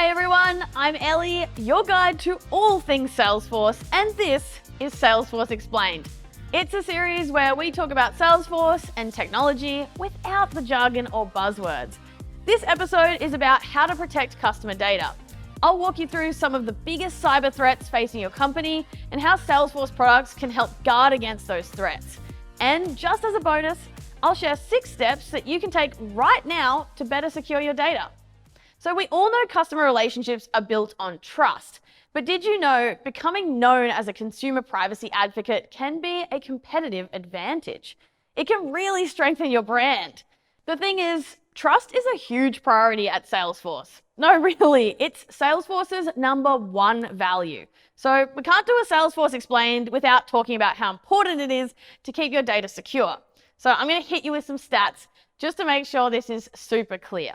Hey everyone, I'm Ellie, your guide to all things Salesforce, and this is Salesforce Explained. It's a series where we talk about Salesforce and technology without the jargon or buzzwords. This episode is about how to protect customer data. I'll walk you through some of the biggest cyber threats facing your company and how Salesforce products can help guard against those threats. And just as a bonus, I'll share 6 steps that you can take right now to better secure your data. So we all know customer relationships are built on trust, but did you know becoming known as a consumer privacy advocate can be a competitive advantage? It can really strengthen your brand. The thing is, trust is a huge priority at Salesforce. No, really, it's Salesforce's #1 value. So we can't do a Salesforce Explained without talking about how important it is to keep your data secure. So I'm going to hit you with some stats just to make sure this is super clear.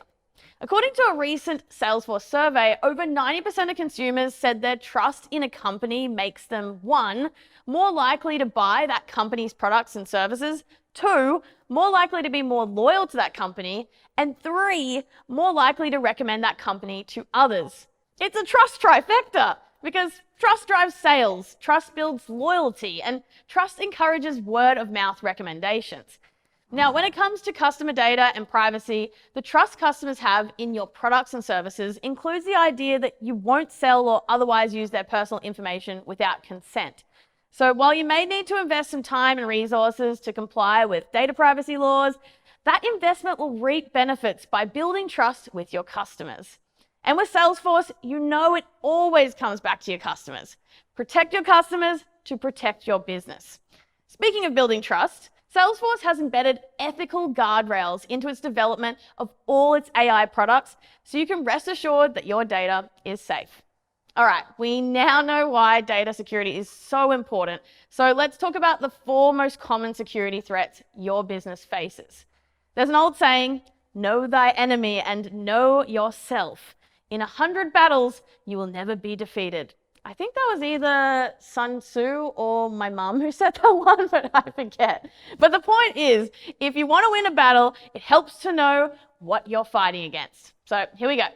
According to a recent Salesforce survey, over 90% of consumers said their trust in a company makes them 1, more likely to buy that company's products and services, 2, more likely to be more loyal to that company, and 3, more likely to recommend that company to others. It's a trust trifecta because trust drives sales, trust builds loyalty, and trust encourages word of mouth recommendations. Now, when it comes to customer data and privacy, the trust customers have in your products and services includes the idea that you won't sell or otherwise use their personal information without consent. So while you may need to invest some time and resources to comply with data privacy laws, that investment will reap benefits by building trust with your customers. And with Salesforce, you know it always comes back to your customers. Protect your customers to protect your business. Speaking of building trust, Salesforce has embedded ethical guardrails into its development of all its AI products, so you can rest assured that your data is safe. All right, we now know why data security is so important. So let's talk about the 4 most common security threats your business faces. There's an old saying, know thy enemy and know yourself. In 100 battles, you will never be defeated. I think that was either Sun Tzu or my mum who said that one, but I forget. But the point is, if you want to win a battle, it helps to know what you're fighting against. So here we go.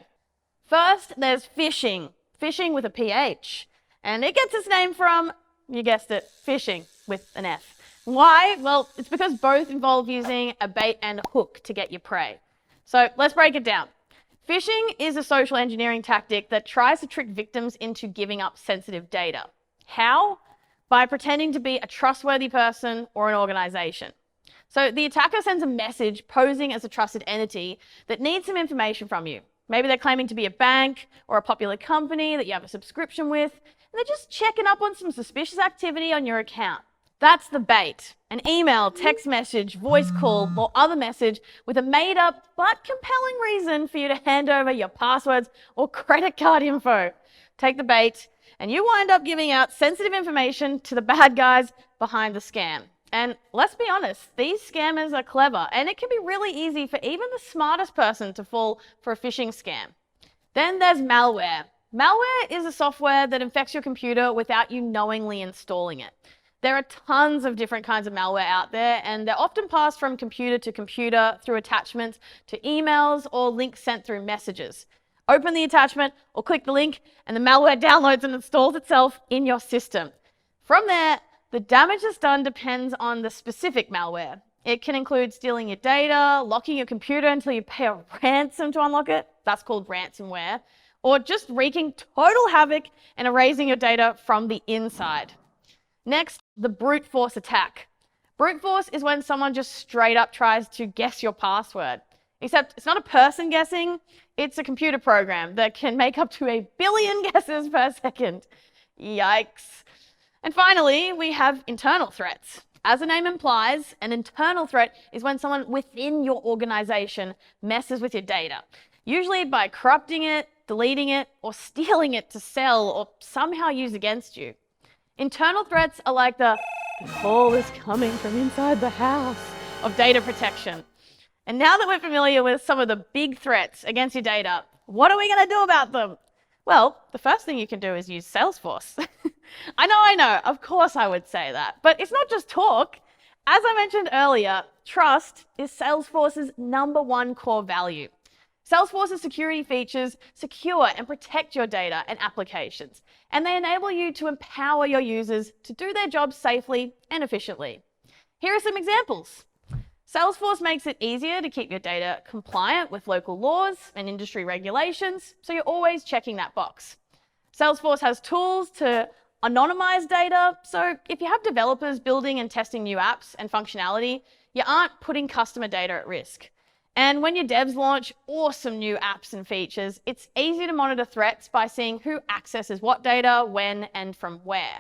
First, there's phishing. Phishing with a PH. And it gets its name from, you guessed it, fishing with an F. Why? Well, it's because both involve using a bait and a hook to get your prey. So let's break it down. Phishing is a social engineering tactic that tries to trick victims into giving up sensitive data. How? By pretending to be a trustworthy person or an organization. So the attacker sends a message posing as a trusted entity that needs some information from you. Maybe they're claiming to be a bank or a popular company that you have a subscription with, and they're just checking up on some suspicious activity on your account. That's the bait. An email, text message, voice call, or other message with a made-up but compelling reason for you to hand over your passwords or credit card info. Take the bait, and you wind up giving out sensitive information to the bad guys behind the scam. And let's be honest, these scammers are clever, and it can be really easy for even the smartest person to fall for a phishing scam. Then there's malware. Malware is a software that infects your computer without you knowingly installing it. There are tons of different kinds of malware out there, and they're often passed from computer to computer through attachments to emails or links sent through messages. Open the attachment or click the link, and the malware downloads and installs itself in your system. From there, the damage that's done depends on the specific malware. It can include stealing your data, locking your computer until you pay a ransom to unlock it. That's called ransomware. Or just wreaking total havoc and erasing your data from the inside. Next, the brute force attack. Brute force is when someone just straight up tries to guess your password. Except it's not a person guessing, it's a computer program that can make up to 1 billion guesses per second. Yikes. And finally, we have internal threats. As the name implies, an internal threat is when someone within your organization messes with your data, usually by corrupting it, deleting it, or stealing it to sell or somehow use against you. Internal threats are like the call is coming from inside the house of data protection. And now that we're familiar with some of the big threats against your data, what are we going to do about them? Well, the first thing you can do is use Salesforce. I know, of course I would say that, but it's not just talk. As I mentioned earlier, trust is Salesforce's #1 core value. Salesforce's security features secure and protect your data and applications, and they enable you to empower your users to do their jobs safely and efficiently. Here are some examples. Salesforce makes it easier to keep your data compliant with local laws and industry regulations, so you're always checking that box. Salesforce has tools to anonymize data, so if you have developers building and testing new apps and functionality, you aren't putting customer data at risk. And when your devs launch awesome new apps and features, it's easy to monitor threats by seeing who accesses what data, when, and from where.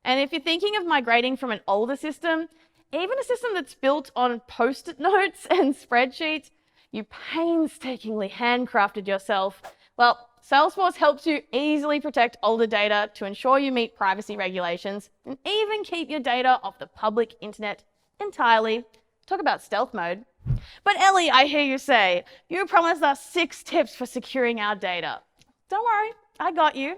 And if you're thinking of migrating from an older system, even a system that's built on post-it notes and spreadsheets, you painstakingly handcrafted yourself, well, Salesforce helps you easily protect older data to ensure you meet privacy regulations and even keep your data off the public internet entirely. Talk about stealth mode. But Ellie, I hear you say, you promised us 6 tips for securing our data. Don't worry, I got you.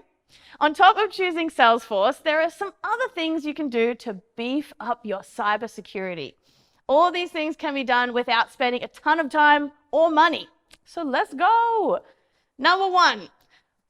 On top of choosing Salesforce, there are some other things you can do to beef up your cybersecurity. All these things can be done without spending a ton of time or money. So let's go. Number 1,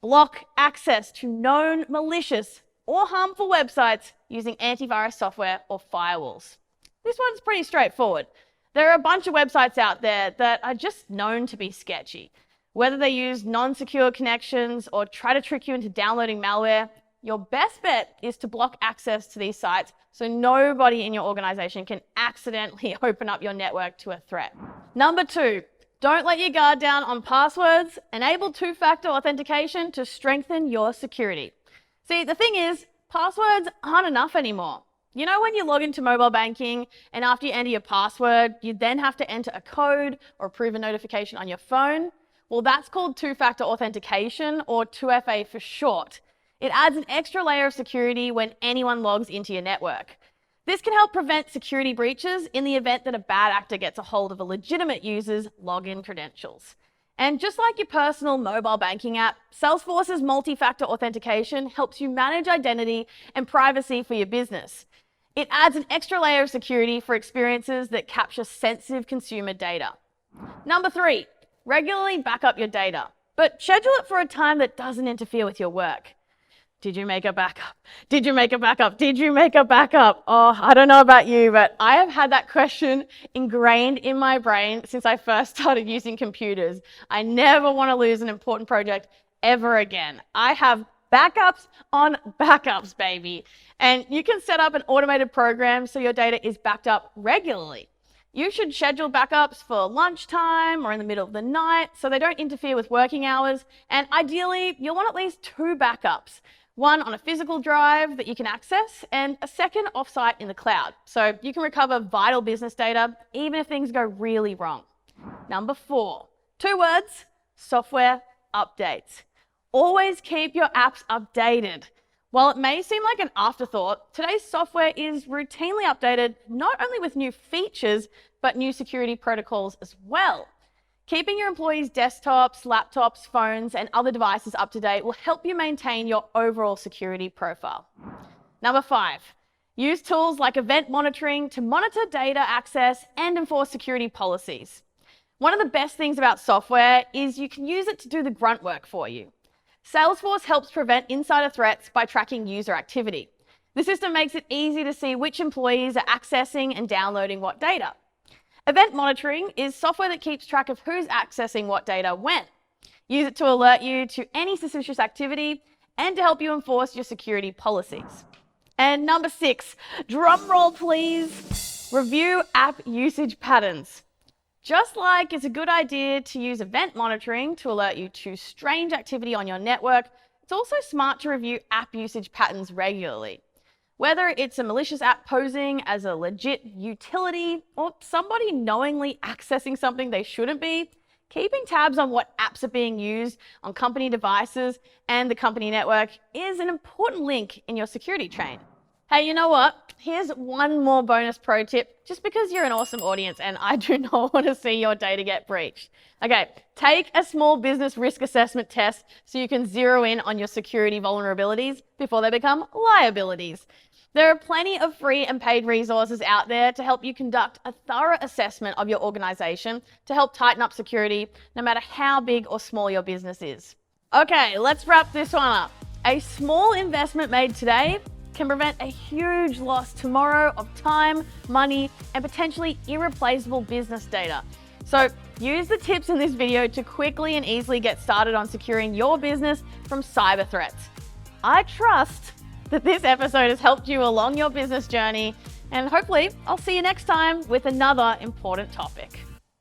block access to known malicious or harmful websites using antivirus software or firewalls. This one's pretty straightforward. There are a bunch of websites out there that are just known to be sketchy. Whether they use non-secure connections or try to trick you into downloading malware, your best bet is to block access to these sites so nobody in your organization can accidentally open up your network to a threat. Number 2, don't let your guard down on passwords. Enable two-factor authentication to strengthen your security. See, the thing is, passwords aren't enough anymore. You know when you log into mobile banking and after you enter your password, you then have to enter a code or approve a notification on your phone? Well, that's called two-factor authentication, or 2FA for short. It adds an extra layer of security when anyone logs into your network. This can help prevent security breaches in the event that a bad actor gets a hold of a legitimate user's login credentials. And just like your personal mobile banking app, Salesforce's multi-factor authentication helps you manage identity and privacy for your business. It adds an extra layer of security for experiences that capture sensitive consumer data. Number 3, regularly back up your data, but schedule it for a time that doesn't interfere with your work. Did you make a backup? Did you make a backup? Did you make a backup? Oh, I don't know about you, but I have had that question ingrained in my brain since I first started using computers. I never want to lose an important project ever again. I have backups on backups, baby. And you can set up an automated program so your data is backed up regularly. You should schedule backups for lunchtime or in the middle of the night so they don't interfere with working hours. And ideally, you'll want at least 2 backups. One on a physical drive that you can access and a second offsite in the cloud. So you can recover vital business data even if things go really wrong. Number 4, 2 words, software updates. Always keep your apps updated. While it may seem like an afterthought, today's software is routinely updated not only with new features, but new security protocols as well. Keeping your employees' desktops, laptops, phones, and other devices up to date will help you maintain your overall security profile. Number 5, use tools like event monitoring to monitor data access and enforce security policies. One of the best things about software is you can use it to do the grunt work for you. Salesforce helps prevent insider threats by tracking user activity. The system makes it easy to see which employees are accessing and downloading what data. Event monitoring is software that keeps track of who's accessing what data when. Use it to alert you to any suspicious activity and to help you enforce your security policies. And number 6, drum roll please, review app usage patterns. Just like it's a good idea to use event monitoring to alert you to strange activity on your network, it's also smart to review app usage patterns regularly. Whether it's a malicious app posing as a legit utility or somebody knowingly accessing something they shouldn't be, keeping tabs on what apps are being used on company devices and the company network is an important link in your security chain. Hey, you know what? Here's one more bonus pro tip, just because you're an awesome audience and I do not want to see your data get breached. Okay, take a small business risk assessment test so you can zero in on your security vulnerabilities before they become liabilities. There are plenty of free and paid resources out there to help you conduct a thorough assessment of your organization to help tighten up security, no matter how big or small your business is. Okay, let's wrap this one up. A small investment made today can prevent a huge loss tomorrow of time, money, and potentially irreplaceable business data. So use the tips in this video to quickly and easily get started on securing your business from cyber threats. I trust that this episode has helped you along your business journey, and hopefully I'll see you next time with another important topic.